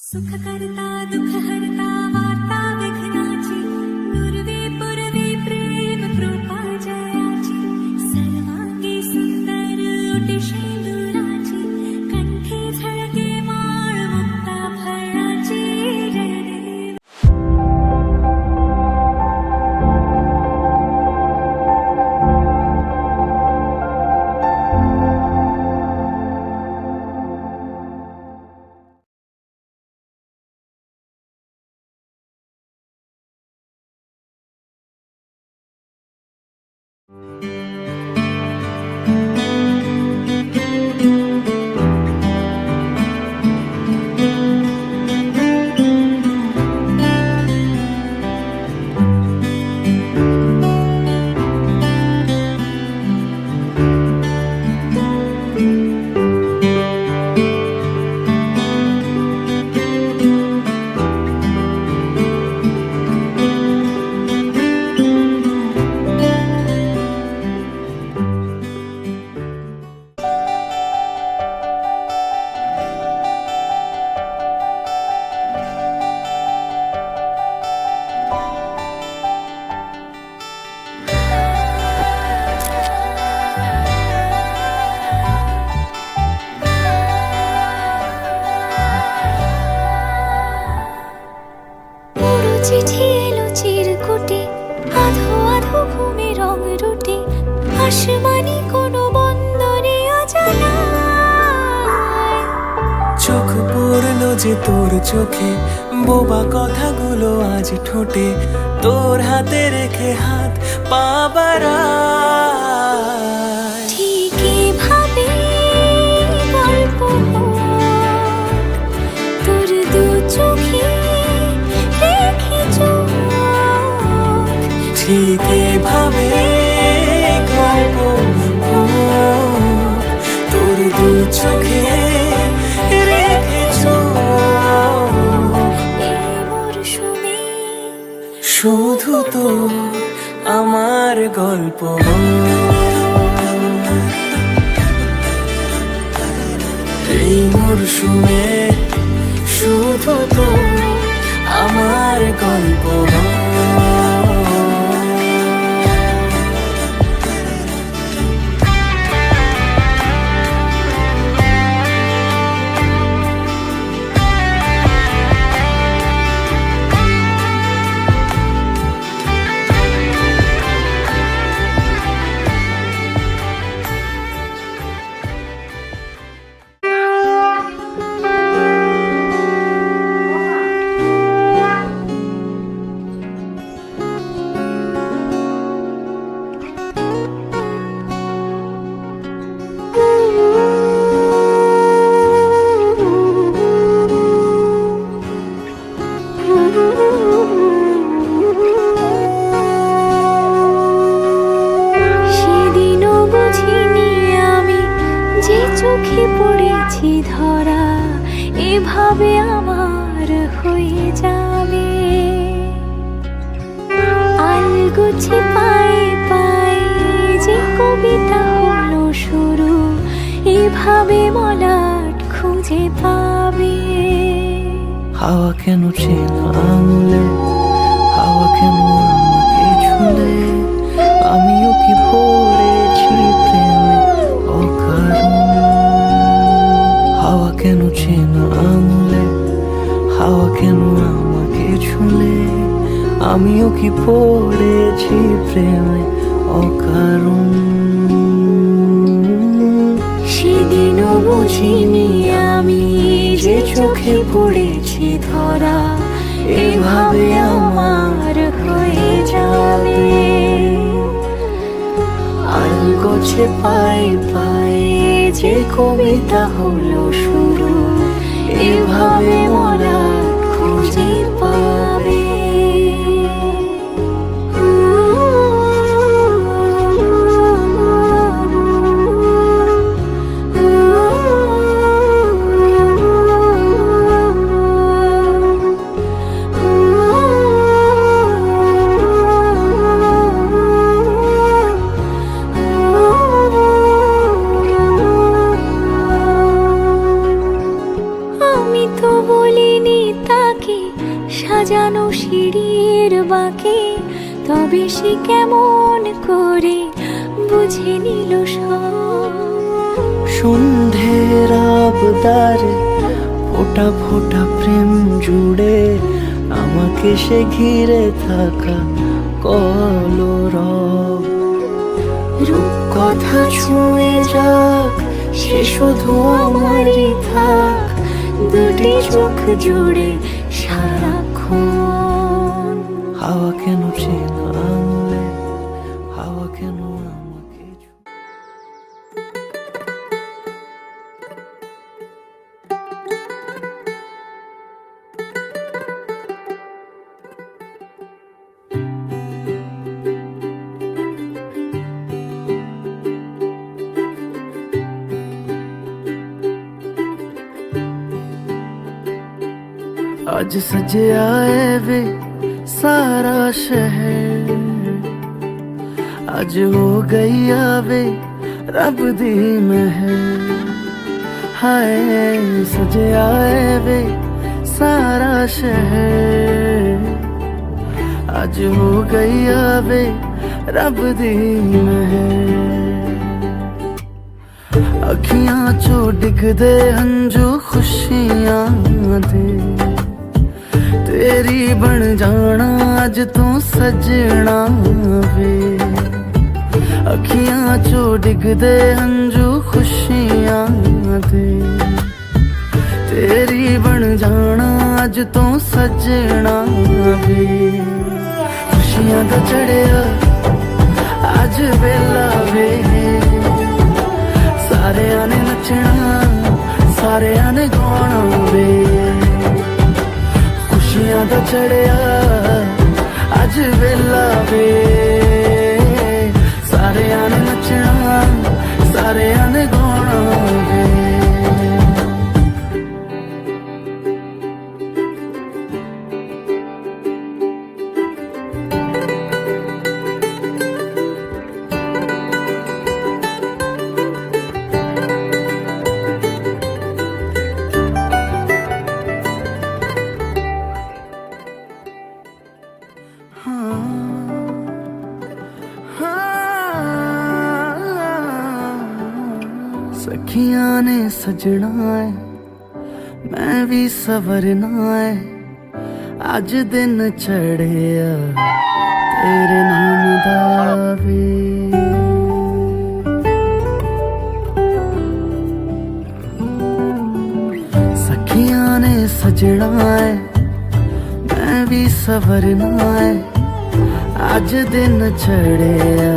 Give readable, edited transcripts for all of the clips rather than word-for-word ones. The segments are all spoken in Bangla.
सुख करता दुख हरता वार्ता विघ्नाची नुरवी पुरवी प्रेम कृपा जयाची सर्वांगी सुंदर ओटी शेंदुराची कंठी झळके माळ मुक्ता फळाची जय देव। চিঠি এলো চিরকুটে আধো আধো ঘুমে রং রুটে আসমানি কোনো বন্দরে অজানা চোখ পড়লো যে তোর চোখে বোবা কথাগুলো আজ ঠোঁটে তোর হাতে রেখে হাত পা বাড়ায়। ঠিকই ভাবে গল্প তোর দু চোখে রেখে চোখ ঠিক এভাবে গল্প তোর দু চোখে রেখেছ এই মরশুমে শুধু তো আমার গল্প। এই মরশুমে শুধু তো আমার গল্প। সেদিনও বুঝিনি আমি যে চোখে পড়েছি ধরা এভাবে আমার হয়ে যাবে আলগোছে পায়ে পায়ে যে কবিতা হলো শুরু এভাবে মলাট খুঁজে পাবে। হাওয়া কেন চেনা আঙুলে হাওয়া কেন আমাকে ছুলে আমিও কি পড়েছি প্রেমে অকারণ। হাওয়া কেন চেনা আঙুলে হাওয়া কেন আমাকে ছুলে আমিও কি পড়েছি প্রেমে অকারণ। সেদিনও বুঝিনি আমি যে চোখে পড়েছি ধরা এভাবে আমার হয়ে যাবে আলগোছে পায়ে পায়ে যে কবিতা হলো শুরু এভাবে মোরা খুঁজে পাবে। তবু তাকে সাজানো সিঁড়ির বাঁকে, তবে সে কেমন করে বুঝে নিল সব। সন্ধ্যের আবদারে ফোঁটা ফোঁটা প্রেম জুড়ে আমাকে সে ঘিরে থাকা কলরব। রূপকথা ছুঁয়ে যাক, সে শুধু আমারই থাক, দুটি চোখ জুড়ে সারাক্ষণ। হাওয়া কেন চেনা আনলে, হাওয়া কেন আমাকে आज सजया है वे सारा शहर, आज हो गई आवे रब दी महर। हाय सजया है वे सारा शहर, आज हो गई आवे रब दी महर। अखियां चो डिगदे हंजू खुशियां दे, तेरी बन जाना अज तू सजना वे। अखियां चो डिगदे हंजू खुशियां दे, तेरी बन जाना अज तू सजना वे। खुशियां दा चढ़िया अज वेला वे, सारेयां ने नचना सारेयां ने गाना वे। खुशियां दा चढ़िया अज वेला वे, सारेयां ने नचना सारेयां ने गाना वे। सखियां ने सजना है, मैं भी सवरना है, अज दिन चढ़िया तेरे नाम दा वे। सखियां ने सजना है, मैं भी सवरना है, अज दिन चढ़िया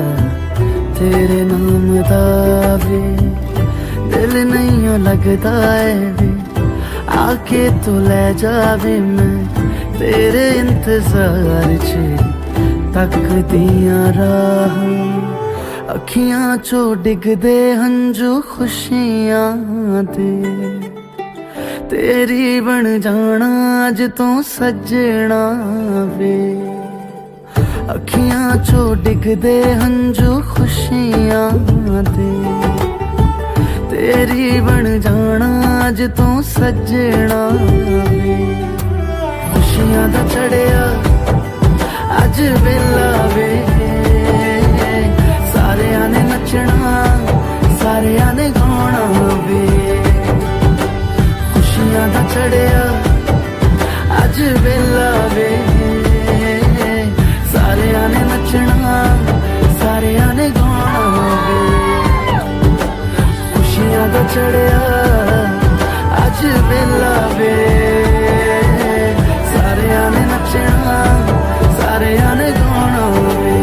तेरे नाम दा वे। दिल नहीं लगता है वे, आके तू ले जावे, मैं तेरे इंतजार च तक दिया राह। अखियां चो डिगदे हंजू खुशियां दे, तेरी बन जाना अज तू सजना वे। अखियां चो डिगदे हंजू खुशियां दे, तेरी बन जाना अज तू सजना वे। खुशियां दा चढ़िया अज वेला वे, सारेयां ने नचना सारेयां ने गाना वे। खुशियां दा चढ़िया अज वेला वे, सारेयां ने नचना सारेयां ने गाना वे। खुशियां दा चढ़िया अज वेला वे, सारेयां ने नचना सारेयां ने गाना वे।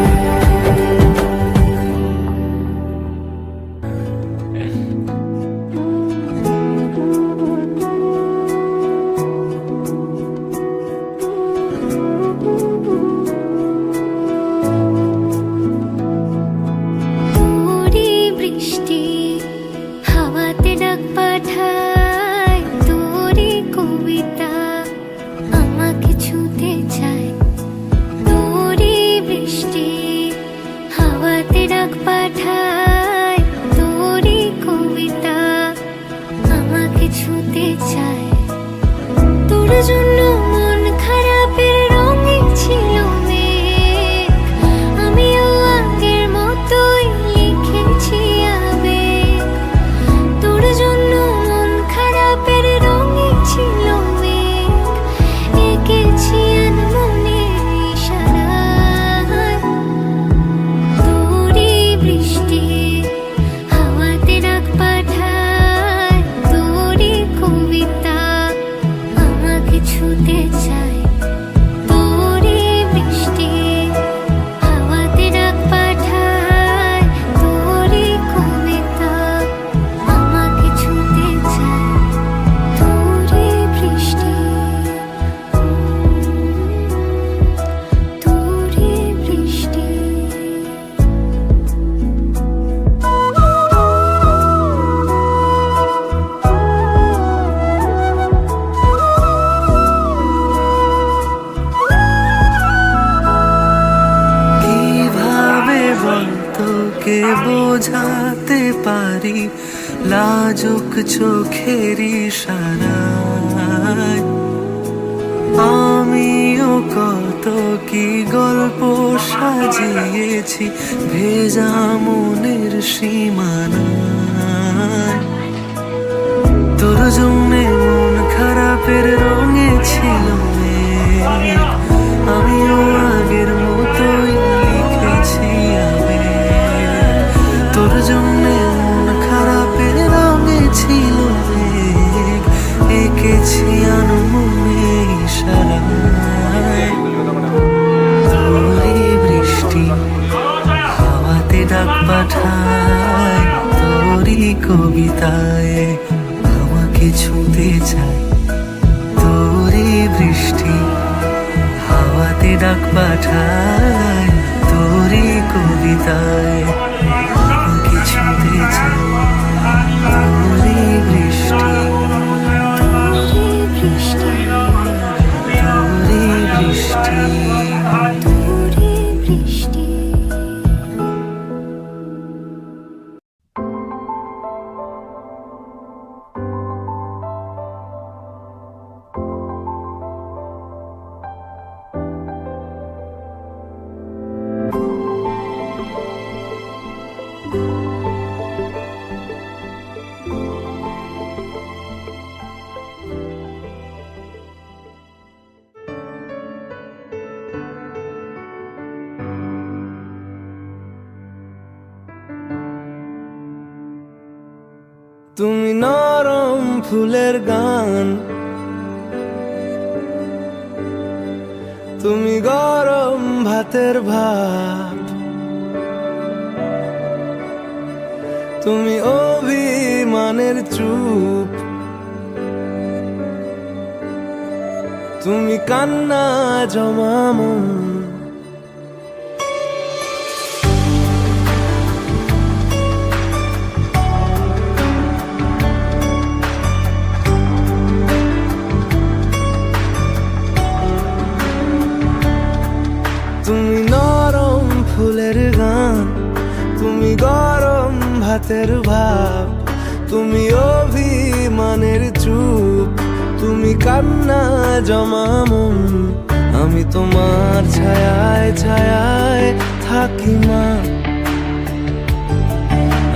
ছুতে চাই তোরই বৃষ্টি, হাওয়াতে ডাক পাঠায় তোরই কবিতা, আমাকে ছুতে চাই তোরই বৃষ্টি, তোরই বৃষ্টি। কিভাবে বলতো কে বোঝাতে পারি লাজুক চোখের ইশারায় আমিও কত কি গল্প সাজিয়েছি ভেজা মনের সীমানায়। তোর জন্যে মন খারাপের রঙে ছিল মেঘ, আমিও আগের মতোই লিখেছি আবেগ। তোর জন্যে মন খারাপের রঙে ছিল মেঘ, এঁকেছি আনমনে ইশারায়। তোরই বৃষ্টি, হাওয়াতে ডাক পাঠায় তোরই কবিতায়, আমাকে ছুঁতে চায় তোরই বৃষ্টি, হাওয়াতে ডাক পাঠায় তোরই কবিতায়, আমাকে ছুঁতে চায় তোরই বৃষ্টি, তোরই বৃষ্টি, তোরই বৃষ্টি। তোরই বৃষ্টি। তুমি নরম ফুলের গান, তুমি গরম ভাতের ভাত, তুমি অভিমানের চুপ, তুমি কান্না জমা মন। তুমি নরম ফুলের গান, তুমি গরম ভাতের ভাব, তুমি অভিমানের চুপ, তুমি কান্না জমা মন। আমি তোমার ছায়ায় ছায়ায় থাকি মা,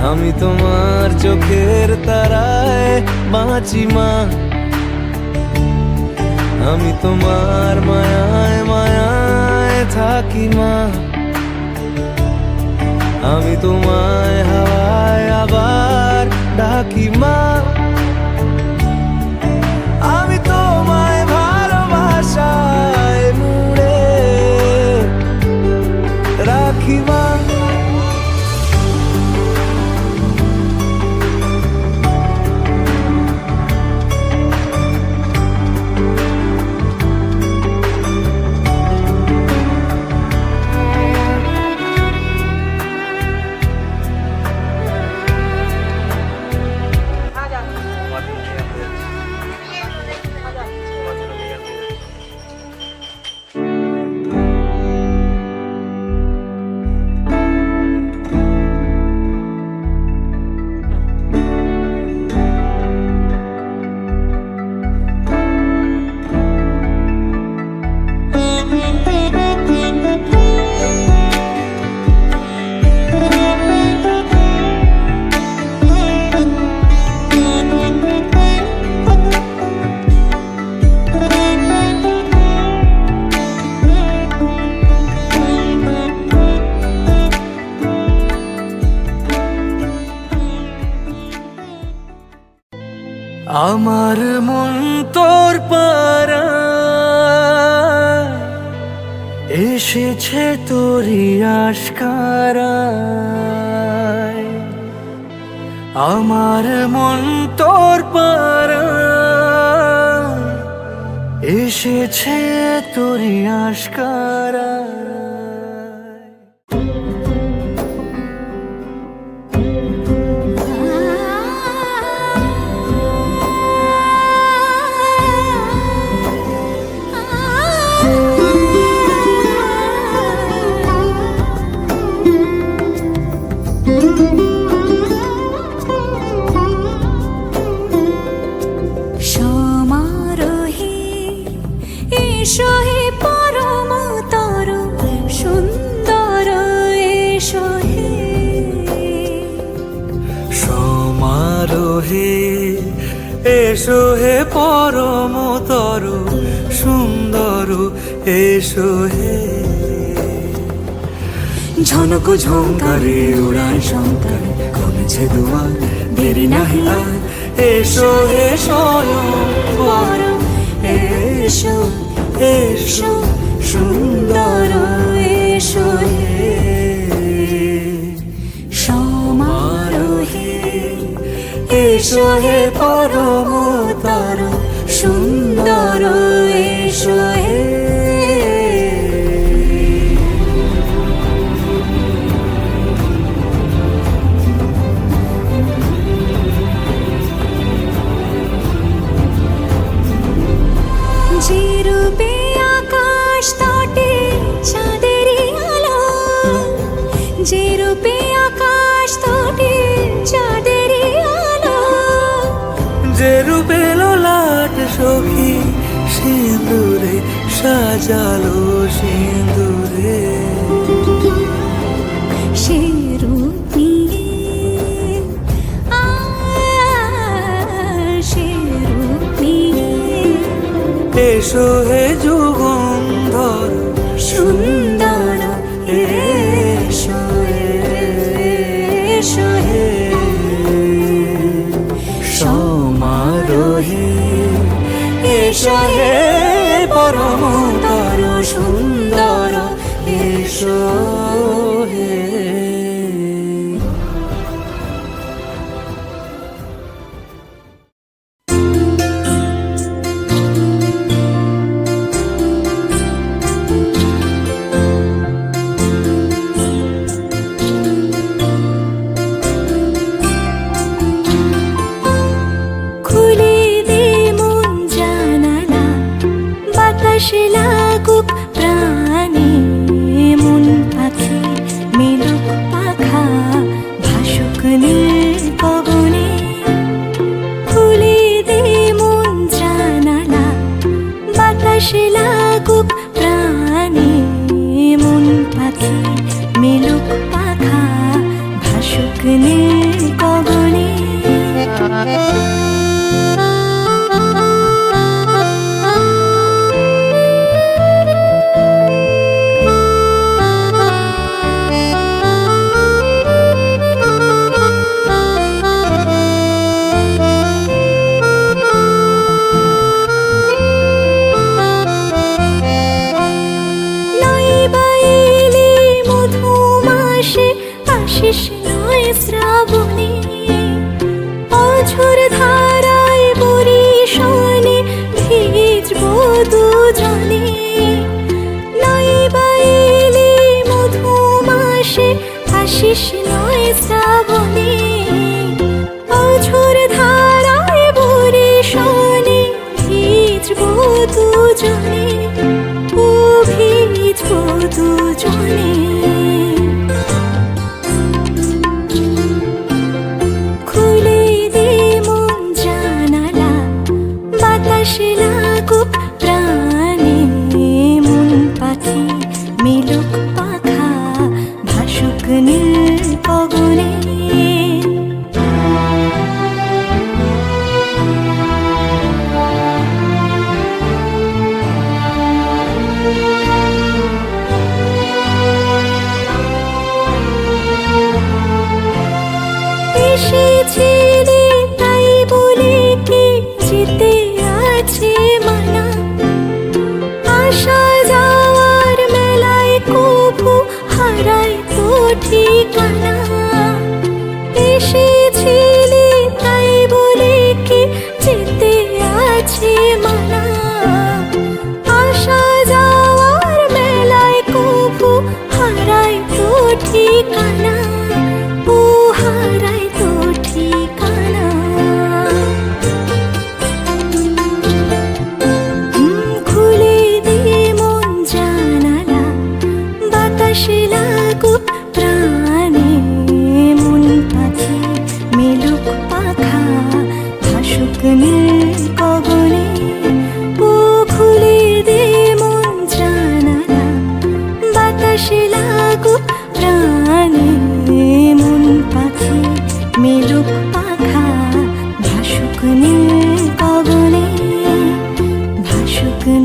আমি তোমার চোখের তারায় বাঁচি মা, আমি তোমার মায়ায় মায়ায় থাকি মা, আমি তোমায় হাওয়ায় আবার ডাকি মা, আমি তোমায় ভালোবাসায় মুড়ে রাখি মা। আমার মন তোর পারা এসেছে তোরই আশকারায়, আমার মন তোর পাড়ায় এসেছে তোরই আশকারায়। সমারোহে এসো হে পরম তরু সুন্দর এসো হে। সমারোহে এসো হে পরম তরু সুন্দর এসো হে। ঝনক ঝঙ্কারে উড়ায় শঙ্কারে খুলেছে দুয়ার, দেরি নাহি আর এসো হে স্বয়ং পরম এসো এসো সুন্দর এসো হে। সমারোহে এসো হে পরম তরু সুন্দর এসো হে। যে রূপে আকাশ তটে চাঁদেরই আলো, যে রূপে আকাশ তটে চাঁদেরই আলো, যে রূপে লোলাট সখী সিঁদুরে সাজালো সিঁদুরে। সে রূপ নিয়ে সে রূপ নিয়ে এসো হে যুগন্ধর সুন্দর এসো এসো হে। সমারোহে এসো হে পরম তরু সুন্দর এসো হে। খুলে দে মন জানালা, বাতাস লাগুক প্রাণে, মন পাখি মেলুক পাখা ভাসুক নীল গগনে। খুলে দে মন জানালা, বাতাস লাগুক প্রাণে, মন পাখি মেলুক পাখা ভাসুক নীল গগনে। নইবাইলি মধুমাসে আশিস নয় শ্রাবণে, অঝোর ধারায় বরিশানে ভিজবো দুজনে। নইবাইলি মধুমাসে আশিস নয় শ্রাবণে, অঝোর ধারায় বরিশানে ভিজবো দুজনে, ও ভিজবো দুজনে। খুলে দে মন জানালা, বাতাস লাগুক প্রাণে, মন পাখি মেলুক পাখা ভাসুক নীল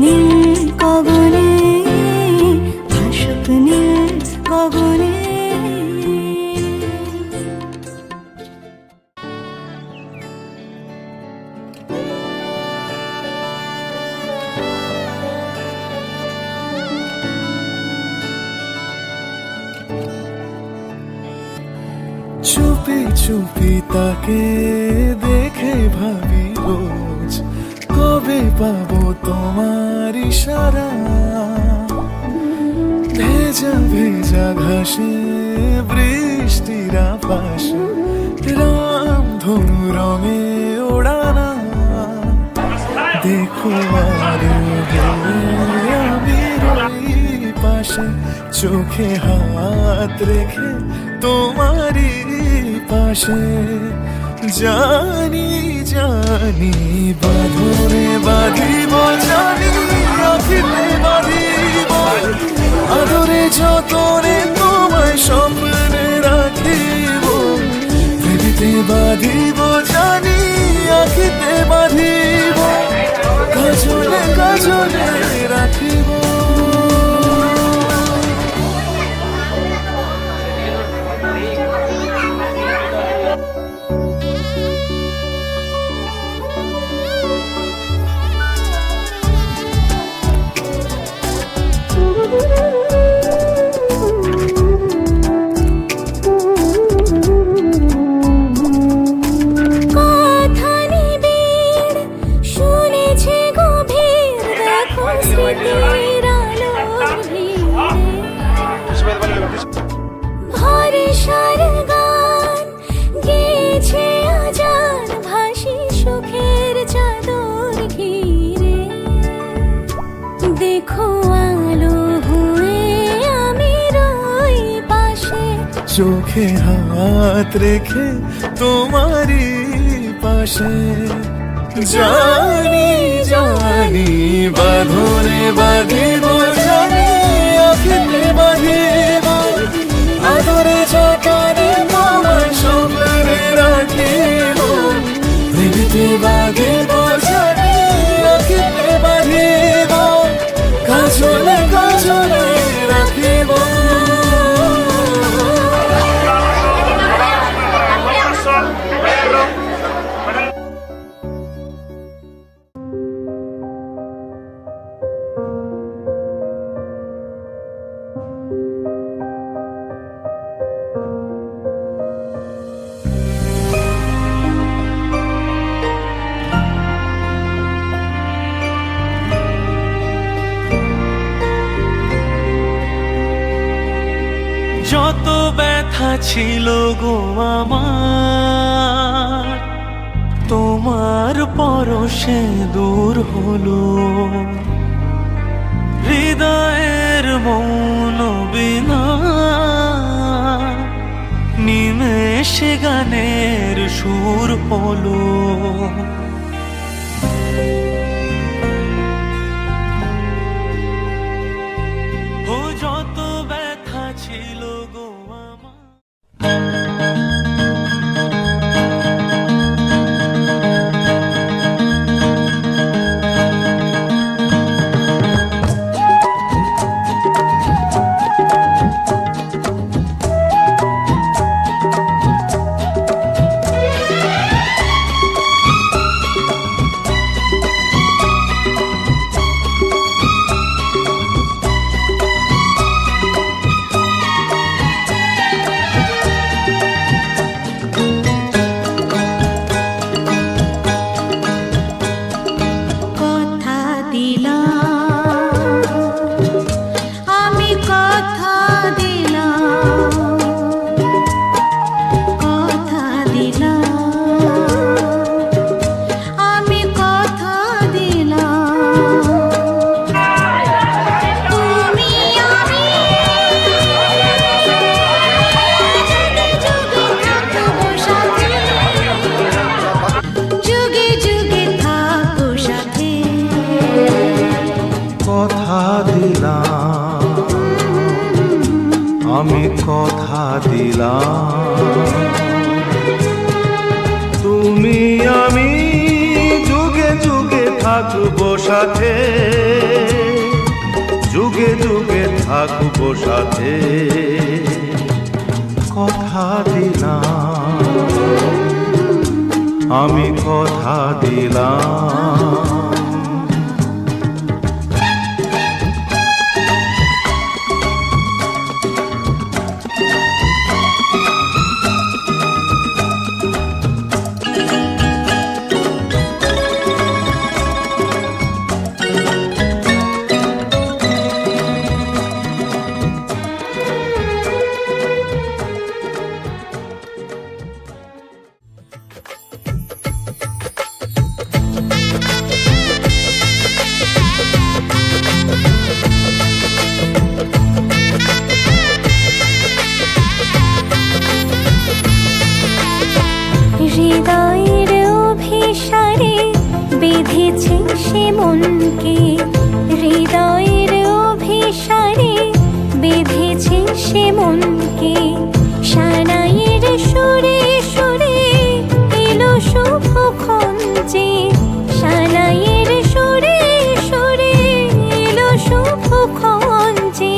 নীল গগনে, ভাসুক নীল গগনে। চুপি চুপি তাকে দেখে ভাবি রোজ, কবে পাবো তোমার ইশারা। ভেজা ভেজা ঘাসে বৃষ্টির পাশে রাম ধনু রঙে ওড়ানা। দেখো আর আমি রই পাশে, চোখে হাত রেখে তোমারই পাশে। জানি জানি বাঁধনে বাঁধিব, জানি আখিতে বাঁধিব, আদরে যতনে তোমায় স্বপ্নে রাখিব। হৃদিতে বাঁধিব, জানি আখিতে বাঁধিব, কাজলে কাজলে রাখিব। চোখে হাত রেখে তোমারই পাশে। জানি জানি বাঁধনে বাঁধিব, জানি আখিতে বাঁধিব, আদরে যতনে তোমায় স্বপ্নে রাখিব। হৃদিতে বাঁধিব, জানি আখিতে বাঁধিব, কাজলে কাজলে রাখিব। যত ব্যথা ছিল গো আমার, তোমার পরশে দূর হলো। হৃদয়ের মৌন বিনা নিমেষে গানের সুর হলো। ও যত ব্যথা ছিল গো আমার। আমি কথা দিলাম, তুমি আমি যুগে যুগে থাকবো সাথে। যুগে থাকবো সাথে, কথা দিলাম, আমি কথা দিলাম। হৃদয়ের অভিসারে বেঁধেছে সে মনকে, হৃদয়ের অভিসারে বেঁধেছে সে মনকে। সানাইয়ের সুরে সুরে এলো শুভক্ষণ যে, সানাইয়ের সুরে সুরে এলো শুভক্ষণ যে।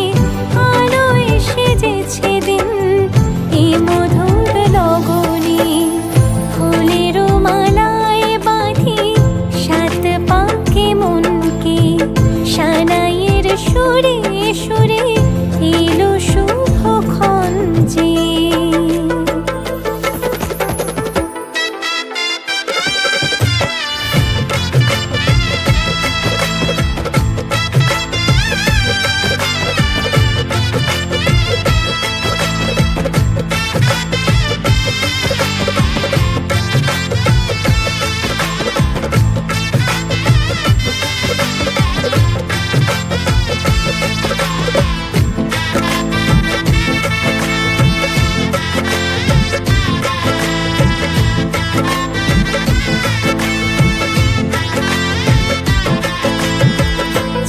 আলো এসে যেছে দিন এ মধুর লগনে, ফুলের মালায় বাঁধি সাত পাকে মনকে। সানাইয়ের সুরে সুরে এলো শুভক্ষণ যে।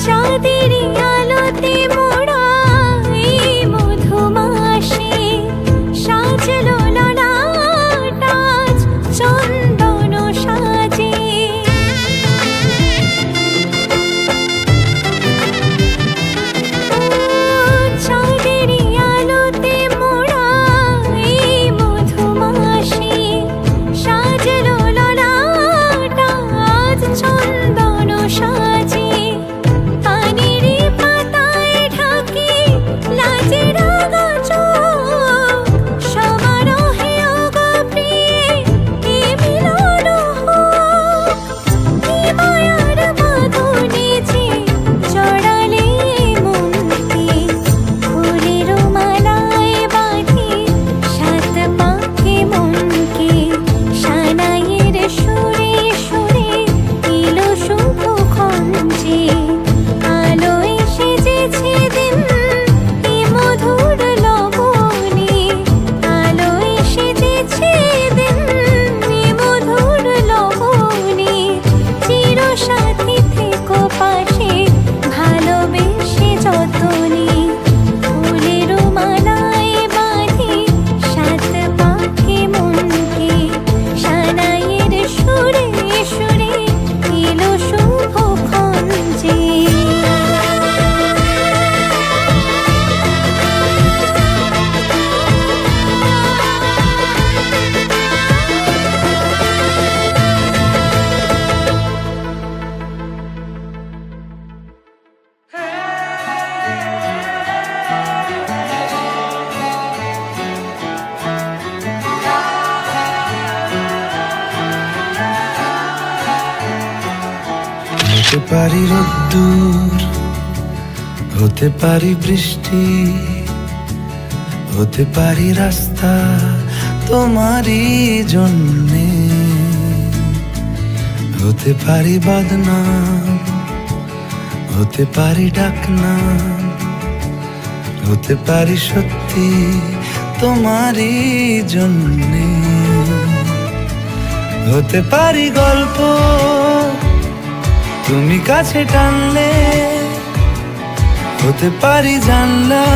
চাঁদের আলোতে মোড়া এই মধুমাসে সাজলো ললাট আজ চন্দন সাজে। চাঁদের আলোতে মোড়া এই মধুমাসে সাজলো ললাট আজ চন্দন সাজে। পানির পাতায় ঢাকি লাজের গাছ, সমারোহে ওগো প্রিয়ে এ মিলন হোক। কি মায়ার বাঁধনে যে জড়ালে মনকে, ফুলের মালায় বাঁধি সাত পাকে মনকে। সানাইয়ের সুরে সুরে এলো শুভক্ষণ যে, আলো এসে যেছে দিন এ মধুর লগনে। আলো এসে যেছে দিন এ মধুর লগনে। চিরসাথী থেকো পাশে ভালোবেসে যতনে, ফুলের মালায় বাঁধি সাত পাকে মনকে। সানাইয়ের সুরে সুরে এলো শুভক্ষণ যে। হতে পারি রোদ্দুর, হতে পারি বৃষ্টি, হতে পারি রাস্তা তোমারই জন্যে। হতে পারি বদনাম, হতে পারি ডাকনাম, হতে পারি সত্যি তোমারই জন্যে। হতে পারি গল্প তুমি কাছে টানলে, হতে পারি জানলা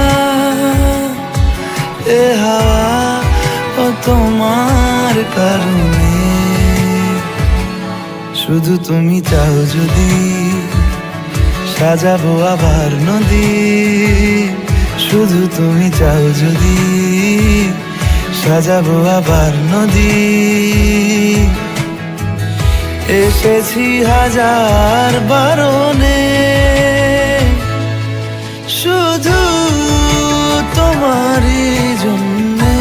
এ হাওয়া ও তোমার কারণে। শুধু তুমি চাও যদি সাজাবো আবার নদী, শুধু তুমি চাও যদি, সাজাবো আবার নদী। এসেছি হাজার বারণে, শুধু তোমারই জন্যে,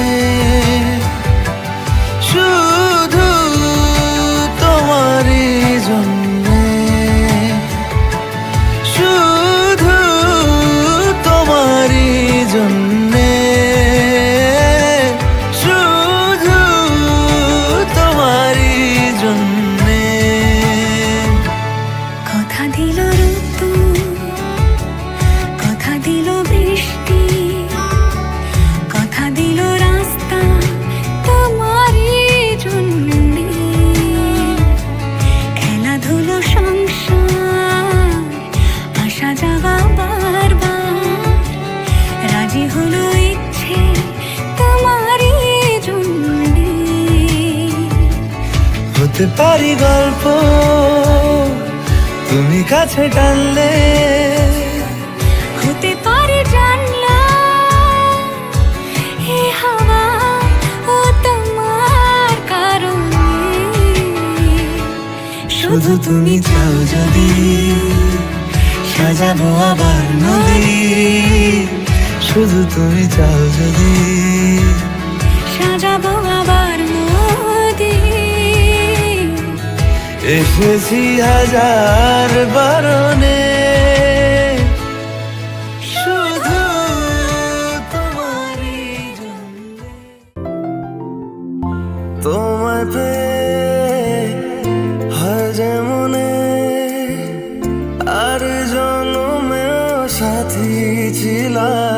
শুধু তোমারই জন্যে, শুধু তোমারই জন্যে, শুধু তোমারই জন্যে। কথা দিল ঋতু, কথা দিল বৃষ্টি, কথা দিল রাস্তা তোমারই জন্যে। খেলাধুলো সংসার আসা যাওয়া বারবার, রাজি হলো ইচ্ছে তোমারই জন্যে। হতে পারি গল্প তুমি কাছে টানলে, হতে পারে জানলা এ হাওয়া ও তোমার কারণে। শুধু তুমি চাও যদি, সাজাবো আবার নদী, শুধু তুমি চাও যদি, সাজাবো আবার নদী। এসেছি হাজার বারণে, শুধু তোমারই জন্যে। তোমায় পেয়ে হয় যে মনে, আর জন্মেও সাথী ছিলাম।